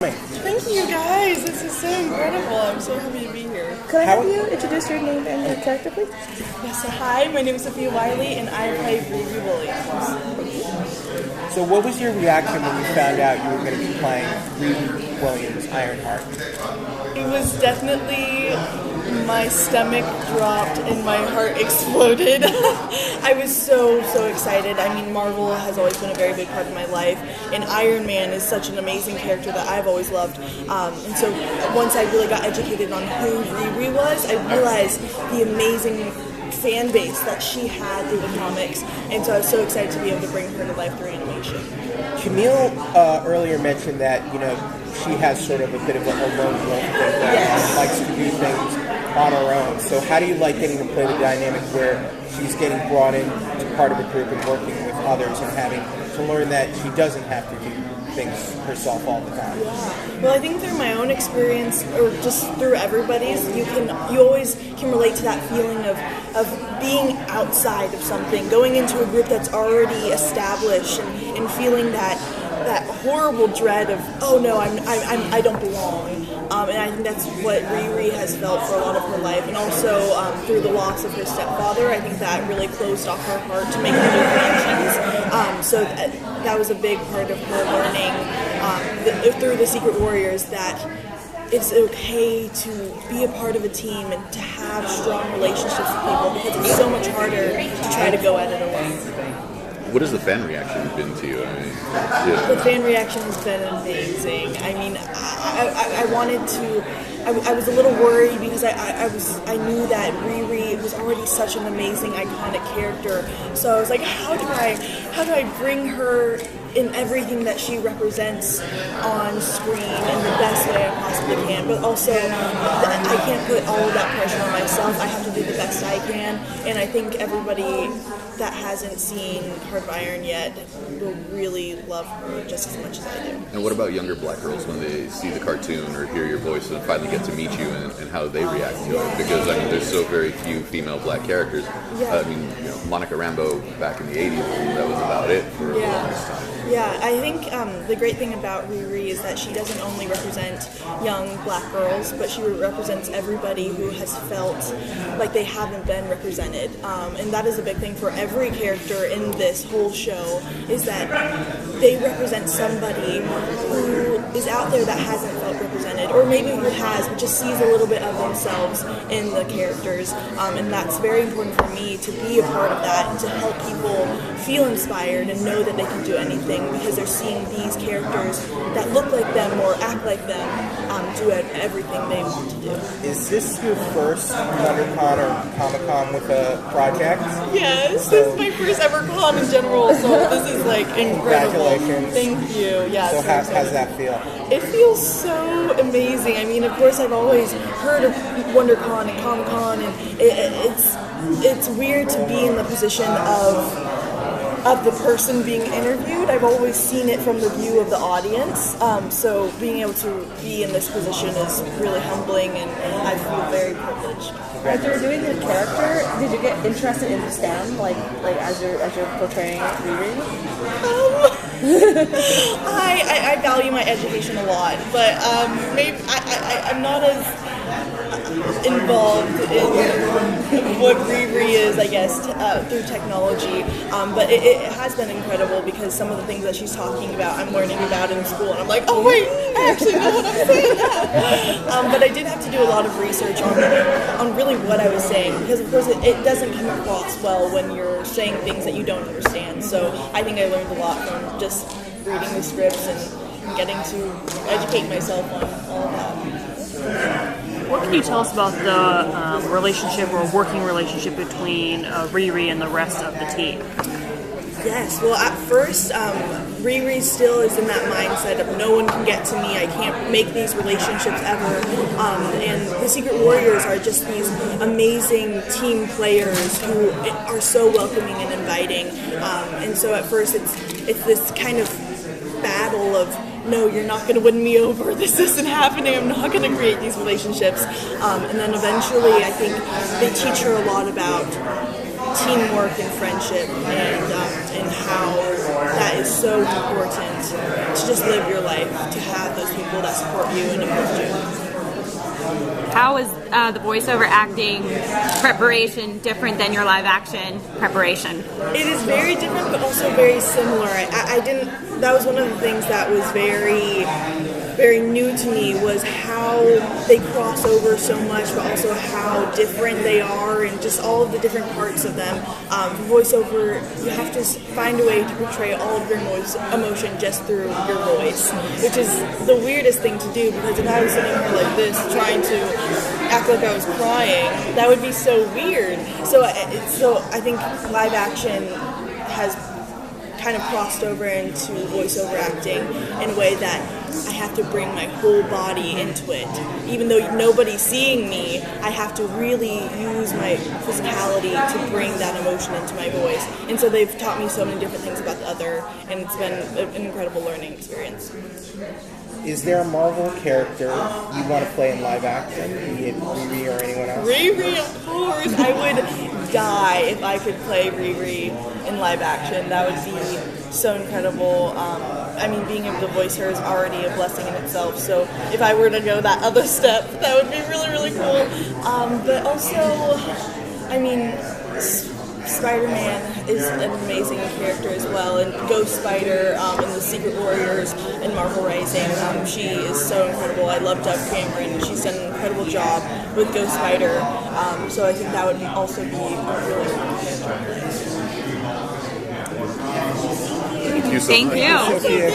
Thank you guys. This is so incredible. I'm so happy to be here. Could I have you introduce your name and your character, please? Yes, so hi, my name is Sofia Wylie and I play Riri Williams. So what was your reaction when you found out you were going to be playing Riri Williams, Ironheart? It was definitely, my stomach dropped and my heart exploded. I was so excited. I mean, Marvel has always been a very big part of my life, and Iron Man is such an amazing character that I've always loved. And so once I really got educated on who Riri was, I realized the amazing fan base that she had through the comics, and so I was so excited to be able to bring her to life through animation. Camille earlier mentioned that, she has sort of a bit of a lone wolf thing that likes to do things on her own. So how do you like getting to play the dynamic where she's getting brought in to part of a group and working with others and having to learn that she doesn't have to do things herself all the time? Yeah. Well, I think through my own experience, or just through everybody's, you always can relate to that feeling of being outside of something, going into a group that's already established, and feeling that horrible dread of, oh no, I don't belong. And I think that's what Riri has felt for a lot of her life, and also through the loss of her stepfather, I think that really closed off her heart to make new connections. So that was a big part of her learning through the Secret Warriors that it's okay to be a part of a team and to have strong relationships with people, because it's so much harder to try to go at it alone. What has the fan reaction been to you? The fan reaction has been amazing. I mean, I wanted to. I was a little worried because I knew that Riri was already such an amazing, iconic character. So I was like, how do I bring her in everything that she represents on screen in the best way I possibly can, but also I can't put all of that pressure on myself. I have to do the best I can, and I think everybody that hasn't seen Heart of Iron yet will really love her just as much as I do. And what about younger black girls when they see the cartoon or hear your voice and finally get to meet you, and how they react to it? Because I mean, there's so very few female black characters. Yeah. I mean, Monica Rambeau back in the 80s, that was about it for the longest time. Yeah, I think the great thing about Riri is that she doesn't only represent young black girls, but she represents everybody who has felt like they haven't been represented. And that is a big thing for every character in this whole show, is that they represent somebody who is out there that hasn't felt represented, or maybe who has, but just sees a little bit of themselves in the characters. And that's very important for me to be a part of that and to help people feel inspired and know that they can do anything, because they're seeing these characters that look like them or act like them do everything they want to do. Is this your first WonderCon or Comic-Con with a project? Yes, this is my first ever con in general, so this is like incredible. Congratulations. Thank you. Yeah. So how's that feel? It feels so amazing. I mean, of course, I've always heard of WonderCon and Comic-Con, and it's weird to be in the position of the person being interviewed. I've always seen it from the view of the audience, so being able to be in this position is really humbling, and I feel very privileged. As you were doing the character, did you get interested in STEM, like as you're portraying Riri? I value my education a lot, but maybe I'm not as involved in what Riri is, I guess, through technology. But it has been incredible, because some of the things that she's talking about, I'm learning about in school, and I'm like, oh wait, I actually know what I'm saying now. But I did have to do a lot of research on really what I was saying, because of course it doesn't come across well when you're saying things that you don't understand. So I think I learned a lot from just reading the scripts and getting to educate myself on all of that. What can you tell us about the relationship or working relationship between Riri and the rest of the team? Yes, well at first, Riri still is in that mindset of no one can get to me, I can't make these relationships ever, and the Secret Warriors are just these amazing team players who are so welcoming and inviting, and so at first it's this kind of battle of, no, you're not going to win me over, this isn't happening, I'm not going to create these relationships, and then eventually I think they teach her a lot about teamwork and friendship, and how that is is so important to just live your life, to have those people that support you and uplift you. How is the voiceover acting preparation different than your live action preparation? It is very different, but also very similar. I didn't. That was one of the things that was very new to me, was how they cross over so much, but also how different they are, and just all of the different parts of them. Voiceover, you have to find a way to portray all of your emotion just through your voice, which is the weirdest thing to do, because if I was sitting here like this trying to act like I was crying, that would be so weird. So I think live action has kind of crossed over into voiceover acting in a way that I have to bring my whole body into it. Even though nobody's seeing me, I have to really use my physicality to bring that emotion into my voice. And so they've taught me so many different things about the other, and it's been an incredible learning experience. Is there a Marvel character you want to play in live action, be it Riri or anyone else? Riri, of course! I would die if I could play Riri in live action. That would be so incredible. I mean, being able to voice her is already a blessing in itself, so if I were to go that other step, that would be really, really cool. But also, I mean, Spider-Man is an amazing character as well, and Ghost Spider in the Secret Warriors in Marvel Rising, she is so incredible. I love Dove Cameron. She's done an incredible job with Ghost Spider, so I think that would also be a really cool character. Thank you so Thank much. you. Sophia,